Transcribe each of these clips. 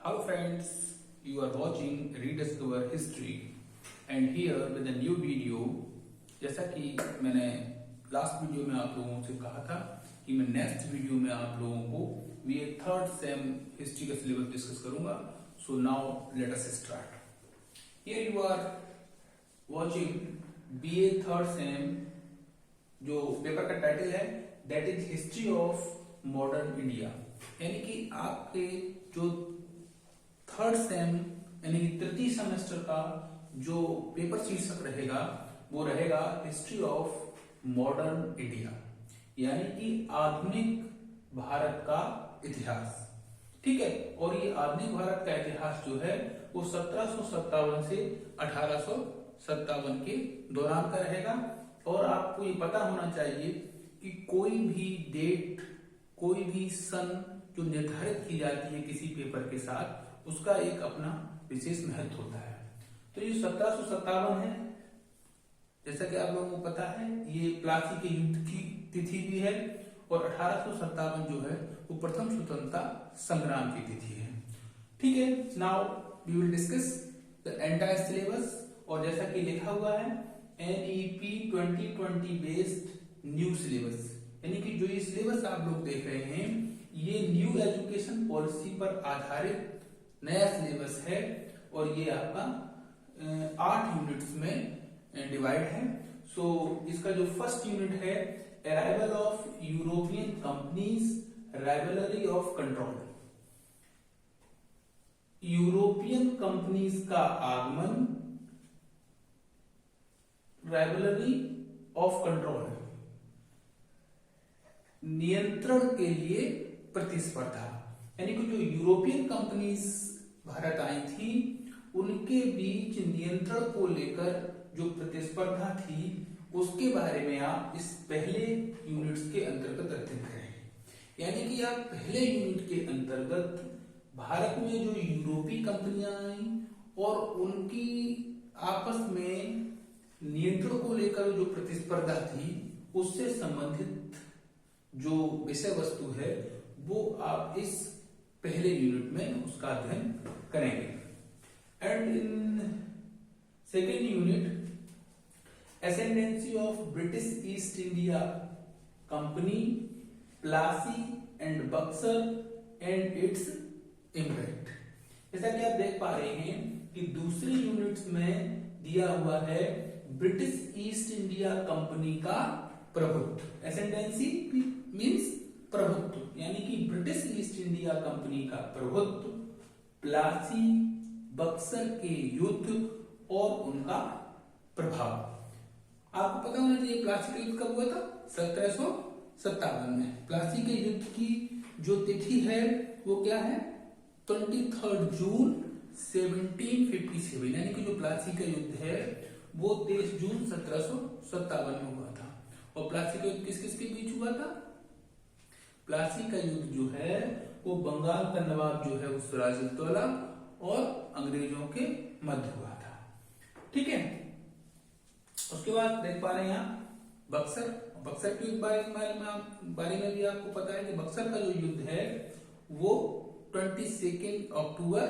Hello friends, you are watching Rediscover History and here with a new video। जैसा कि मैंने last video में आप लोगों से कहा था कि मैं नेक्स्ट वीडियो में आप लोगों को बीए थर्ड सेम हिस्ट्री का सिलेबस डिस्कस करूंगा। So now let us start. Here you are watching BA third sem, जो पेपर का टाइटल है that is history of modern India, यानी कि आपके जो थर्ड सेम यानी कि तृतीय सेमेस्टर का जो पेपर शीर्षक रहेगा वो रहेगा हिस्ट्री ऑफ मॉडर्न इंडिया, यानी कि आधुनिक भारत का इतिहास। ठीक है, और ये आधुनिक भारत का इतिहास जो है वो 1757 से 1857 के दौरान का रहेगा। और आपको ये पता होना चाहिए कि कोई भी डेट, कोई भी सन जो निर्धारित की जाती है किसी पेपर के साथ, उसका एक अपना विशेष महत्व होता है। तो ये 1757 है, जैसा कि आप लोगों को पता है, ये प्लासी के युद्ध की तिथि भी है। और 1857 जो है वो प्रथम स्वतंत्रता संग्राम की तिथि है। ठीक है, now we will discuss the entire syllabus. और जैसा कि लिखा हुआ है NEP 2020 बेस्ड न्यू सिलेबस, यानी कि जो ये सिलेबस आप लोग देख रहे हैं ये न्यू एजुकेशन पॉलिसी पर आधारित नया सिलेबस है। और ये आपका 8 यूनिट्स में डिवाइड है। सो इसका जो फर्स्ट यूनिट है arrival of European companies, rivalry of control. European companies का आगमन, राइवलरी ऑफ कंट्रोल, नियंत्रण के लिए प्रतिस्पर्धा, यानी कि जो यूरोपियन कंपनीज भारत आई थी उनके बीच नियंत्रण को लेकर जो प्रतिस्पर्धा थी उसके बारे में आप इस पहले यूनिट्स के अंतर्गत अध्ययन करेंगे। यानी कि आप पहले यूनिट के अंतर्गत भारत में जो यूरोपीय कंपनियां आई और उनकी आपस में नियंत्रण को लेकर जो प्रतिस्पर्धा थी उससे संबंधित जो विषय वस्तु है वो आप इस पहले यूनिट में उसका अध्ययन करेंगे। And in second unit ascendancy of British East India Company, Plassey and Buxar and its impact. जैसा कि आप देख पा रहे हैं कि दूसरी यूनिट्स में दिया हुआ है ब्रिटिश ईस्ट इंडिया कंपनी का प्रभुत्व। एसेंडेंसी मीन्स प्रभुत्व, यानी कि ब्रिटिश ईस्ट इंडिया कंपनी का प्रभुत्व, प्लासी बक्सर के युद्ध और उनका प्रभाव। आपको पता होना चाहिए प्लासी का युद्ध कब हुआ था? 1757 में। प्लासी के युद्ध की जो तिथि है वो क्या है? 23 जून 1757, यानी कि जो प्लासी का युद्ध है वो 23 जून 1757 में हुआ था। और प्लासी का युद्ध किस किस के बीच हुआ था? प्लासी का युद्ध जो है वो बंगाल का नवाब जो है उस सिराजुद्दौला और अंग्रेजों के मध्य हुआ था। ठीक है, उसके बाद देख पा रहे हैं आप बक्सर के युद्ध बारे में भी आपको पता है कि बक्सर का जो युद्ध है वो 22 अक्टूबर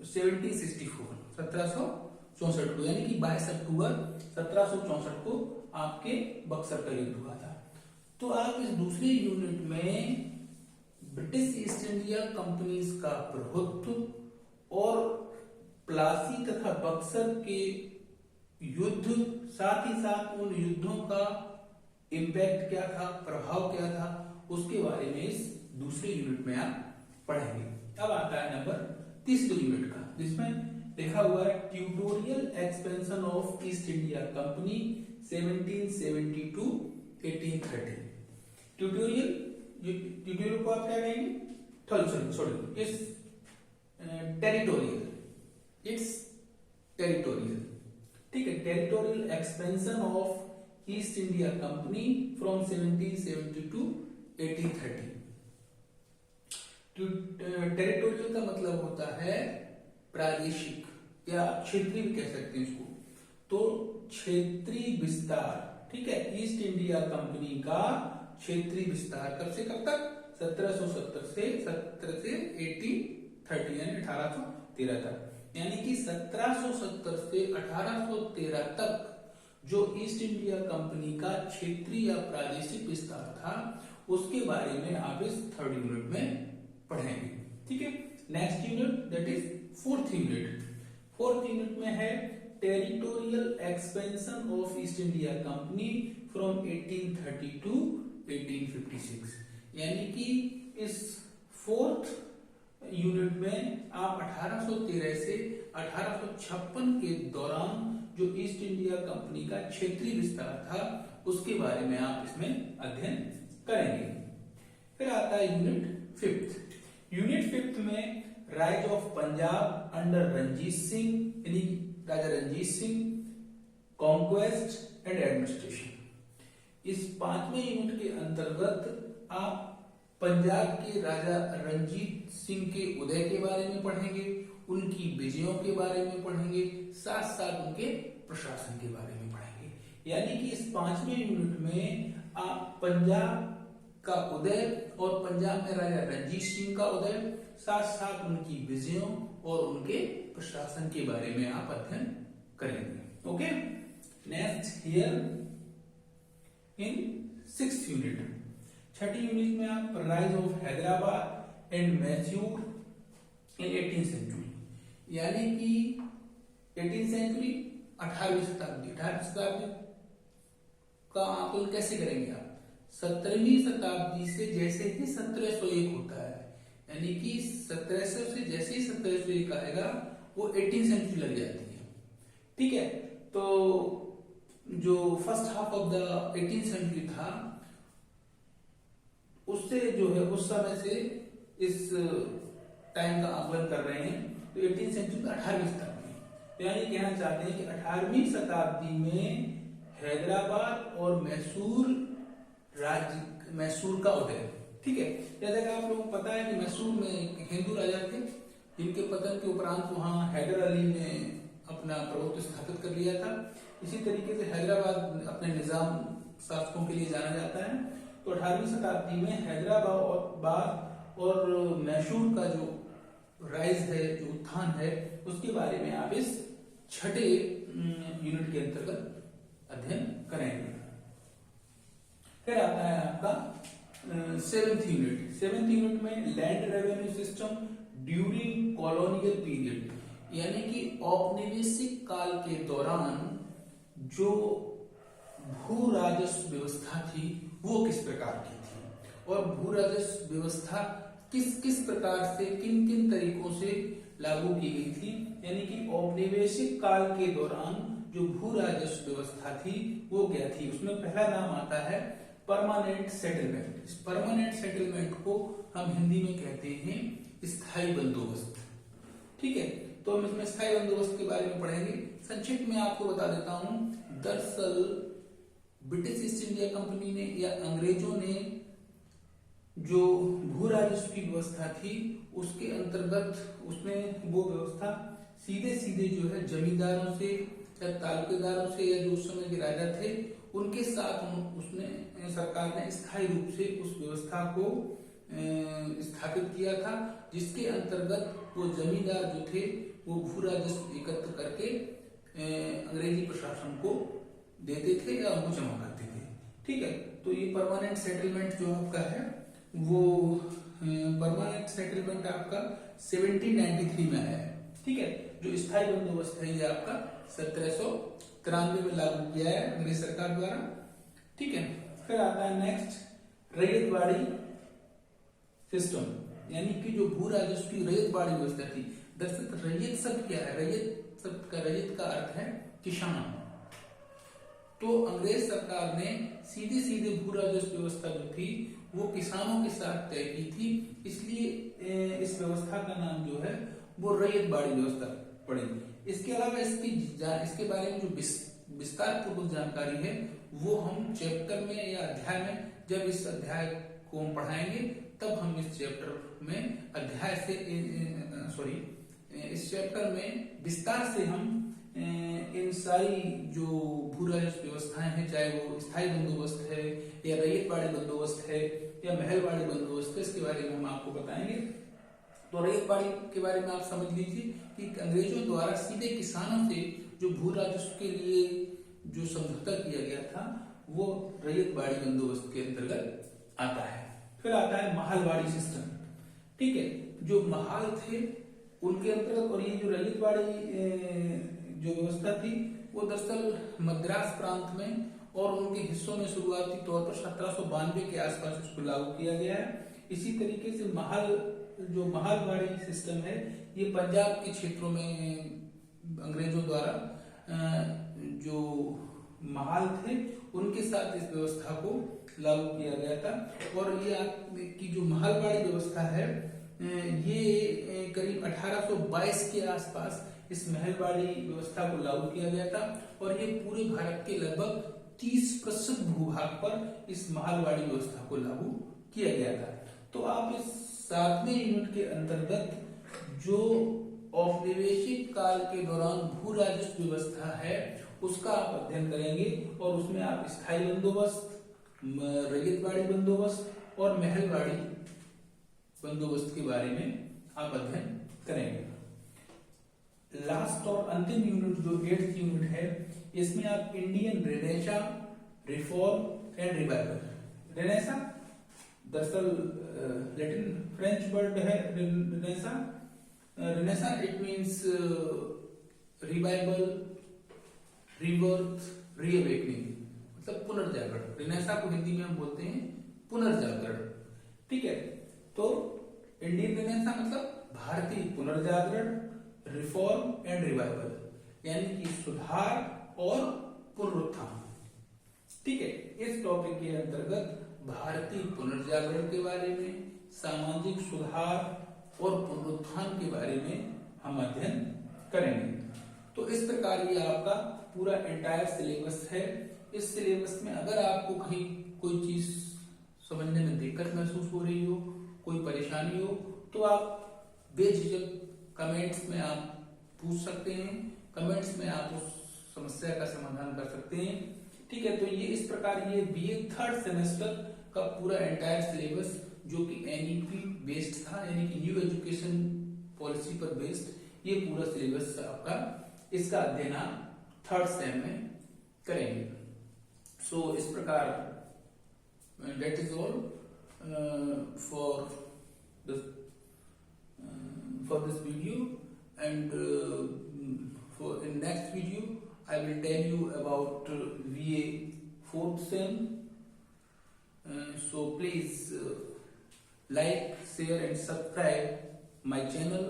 1764 को, यानी कि 22 अक्टूबर 1764 को आपके बक्सर का युद्ध हुआ था। तो आप इस दूसरे यूनिट में ब्रिटिश ईस्ट इंडिया कंपनीज का प्रभुत्व और प्लासी तथा बक्सर के युद्ध, साथ ही साथ उन युद्धों का इम्पैक्ट क्या था, प्रभाव क्या था, उसके बारे में इस दूसरे यूनिट में आप पढ़ेंगे। अब आता है नंबर तीसरे यूनिट का, जिसमें लिखा हुआ है tutorial expansion of East India company 1772 1830। Tutorial को आप क्या कहेंगे? सॉरी, इस टेरिटोरियल, इट्स टेरिटोरियल। ठीक है, territorial expansion of East India Company from 1772 to 1830। Territorial का मतलब होता है प्रादेशिक या क्षेत्रीय भी कह सकते हैं इसको। तो क्षेत्रीय विस्तार, ठीक है, ईस्ट इंडिया कंपनी का क्षेत्रीय विस्तार कब से कब तक? 1770 से 1830 यानी 1813 तक। यानी कि 1770 से 1813 तक जो ईस्ट इंडिया कंपनी का क्षेत्रीय या प्रादेशिक विस्तार था उसके बारे में आप इस थर्ड यूनिट में पढ़ेंगे। ठीक है, next unit that is fourth unit. Fourth unit में है territorial expansion of East India Company from 1830 to 1856। यानी कि इस फोर्थ यूनिट में आप 1813 से 1856 के दौरान जो ईस्ट इंडिया कंपनी का क्षेत्रीय विस्तार था उसके बारे में आप इसमें अध्ययन करेंगे। फिर आता है यूनिट फिफ्थ। यूनिट फिफ्थ में rise of Punjab under Ranjit Singh यानी Raja Ranjit Singh, conquest and administration. इस पांचवें यूनिट के अंतर्गत आप पंजाब के राजा रंजीत सिंह के उदय के बारे में पढ़ेंगे, उनकी विजयों के बारे में पढ़ेंगे, साथ साथ उनके प्रशासन के बारे में पढ़ेंगे। यानी कि इस पांचवें यूनिट में आप पंजाब का उदय और पंजाब में राजा रंजीत सिंह का उदय, साथ साथ उनकी विजयों और उनके प्रशासन के बारे में आप अध्ययन करेंगे। Okay, next here in sixth unit, छठी यूनिट में आप rise of Hyderabad and Mysore in 18th century. यानी कि 18th सेंचुरी 18वीं शताब्दी, 18वीं शताब्दी का आकलन कैसे करेंगे आप? 17वीं शताब्दी से जैसे ही 1701 होता है, यानी कि 1700 से जैसे ही 1701 आएगा वो 18th सेंचुरी लग जाती है। ठीक है, तो जो first half of the 18th century था उससे जो है उस समय से इस टाइम का आकलन कर रहे हैं, तो 18th सेंचुरी का 18वीं शताब्दी, यानी कहना चाहते हैं कि 18वीं शताब्दी में हैदराबाद और मैसूर का उदय। ठीक है, जैसा कि आप लोगों को पता है कि मैसूर में हिंदू राजा थे जिनके पतन के उपरांत वहां हैदर अली ने अपना प्रभुत्व स्थापित कर लिया था। इसी तरीके से हैदराबाद अपने निजाम शासकों के लिए जाना जाता है। तो 18वीं शताब्दी में हैदराबाद और मैसूर का जो राइज है, जो उत्थान है, उसके बारे में आप इस छठे यूनिट के अंतर्गत अध्ययन करेंगे। फिर आता है आपका सेवेंथ यूनिट। सेवेंथ यूनिट में land revenue system during colonial period, यानी कि औपनिवेशिक काल के दौरान जो भू राजस्व व्यवस्था थी वो किस प्रकार की थी और भू राजस्व व्यवस्था किस किस प्रकार से किन किन तरीकों से लागू की गई थी। यानी कि औपनिवेशिक काल के दौरान जो भू राजस्व व्यवस्था थी वो क्या थी। उसमें पहला नाम आता है परमानेंट सेटलमेंट। इस परमानेंट सेटलमेंट को हम हिंदी में कहते हैं स्थायी बंदोबस्त। ठीक है, तो हम इसमें स्थायी बंदोबस्त के बारे में पढ़ेंगे। संक्षिप्त में आपको बता देता हूं, दरअसल ब्रिटिश ईस्ट इंडिया कंपनी ने या अंग्रेजों ने जो भू राजस्व की व्यवस्था थी उसके अंतर्गत उसने वो व्यवस्था सीधे सीधे जो है जमींदारों से या तालुकेदारों से या जो उस समय के राजा थे उनके साथ उसने सरकार ने स्थायी रूप से उस व्यवस्था को स्थापित किया था, जिसके अंतर्गत वो जमींदार जो थे वो भू राजस्व एकत्र करके अंग्रेजी प्रशासन को देते थे या उनको जमा करते थे। ठीक है, तो ये परमानेंट सेटलमेंट जो आपका है वो परमानेंट सेटलमेंट आपका 1793 में आया है। ठीक है, जो स्थायी बंदोबस्त है ये आपका 1793 में लागू किया है अंग्रेज सरकार द्वारा। ठीक है, फिर आता है नेक्स्ट रैयतवाड़ी सिस्टम, यानी कि जो भू राजस्व की रैयतवाड़ी व्यवस्था थी। दरअसल रैयत शब्द क्या है? रैयत शब्द का रैयत का अर्थ है किसान। तो अंग्रेज सरकार ने सीधे सीधे भू राजस्व व्यवस्था जो थी वो किसानों के साथ तय की थी, इसलिए इस व्यवस्था का नाम जो है वो रैयतवाड़ी व्यवस्था पड़ेगी। इसके अलावा इसके बारे में जो विस्तार पूर्वक जानकारी है वो हम चैप्टर में या अध्याय में, जब इस अध्याय को हम पढ़ाएंगे तब हम इस चैप्टर में इस चैप्टर में विस्तार से हम इन सारी जो भू राजस्व व्यवस्थाएं हैं, चाहे वो स्थायी बंदोबस्त है या रैयतवाड़ी बंदोबस्त है या महलवाड़ी बंदोबस्त है, इसके बारे में हम आपको बताएंगे। तो रैयतवाड़ी के बारे में आप समझ लीजिए कि अंग्रेजों द्वारा सीधे किसानों से जो भू राजस्व के लिए जो समझौता किया गया था वो रैयतवाड़ी बंदोबस्त के अंतर्गत आता है। फिर आता है महालवाड़ी सिस्टम। ठीक है, जो महाल थे उनके अंतर्गत, और ये जो रैयतवाड़ी जो व्यवस्था थी वो दरअसल मद्रास प्रांत में और उनके हिस्सों में शुरुआती तौर पर 1792 के आसपास इसको लागू किया गया है। इसी तरीके से जो महालवाड़ी सिस्टम है ये पंजाब के क्षेत्रों में अंग्रेजों द्वारा जो महाल थे उनके साथ इस व्यवस्था को लागू किया गया था। और ये की जो महालवाड़ी व्यवस्था है ये करीब 1822 के आसपास इस महलवाड़ी व्यवस्था को लागू किया गया था और ये पूरे भारत के लगभग 30% भूभाग पर इस महालवाड़ी व्यवस्था को लागू किया गया था। तो आप इस 7वें यूनिट के अंतर्गत जो औपनिवेशिक काल के दौरान भू राजस्व व्यवस्था है उसका आप अध्ययन करेंगे और उसमें आप स्थायी बंदोबस्त, रैयतवाड़ी बंदोबस्त और महलवाड़ी बंदोबस्त के बारे में आप अध्ययन करेंगे। लास्ट और अंतिम यूनिट जो 8th यूनिट है इसमें आप Indian Renaissance, reform and revival. Renaissance दरअसल लैटिन फ्रेंच वर्ड है Renaissance. Renaissance it means revival, rebirth, reawakening, मतलब पुनर्जागरण। रेनेसा को हिंदी में हम बोलते हैं पुनर्जागरण। ठीक है, तो इंडियन रेनेसा मतलब भारतीय पुनर्जागरण, रिफॉर्म एंड रिवाइवल यानी कि सुधार और पुनरुत्थान। ठीक है, इस टॉपिक के अंतर्गत भारतीय पुनर्जागरण के बारे में, सामाजिक सुधार और पुनरुत्थान के बारे में हम अध्ययन करेंगे। तो इस प्रकार ये आपका पूरा एंटायर सिलेबस है। इस सिलेबस में अगर आपको कहीं कोई चीज समझने में दिक्कत महसूस हो रही हो, कोई परेशानी हो, तो आप बेझिझक कमेंट्स में आप पूछ सकते हैं। कमेंट्स में आप उस समस्या का समाधान कर सकते हैं। ठीक है, तो ये इस प्रकार ये बीए 3rd सेमेस्टर का पूरा एंटायर सिलेबस जो कि एनईपी बेस्ड था, यानी कि न्यू एजुकेशन पॉलिसी पर बेस्ड, ये पूरा सिलेबस आपका, इसका अध्ययन आप 3rd सेम में करेंगे। सो इस प्रकार that is all for this video, and for in next video I will tell you about VA 4th sem. So please like, share and subscribe my channel.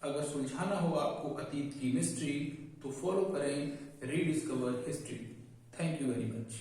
अगर सुलझाना हो आपको अतीत की मिस्ट्री तो फॉलो करें rediscover history. Thank you very much.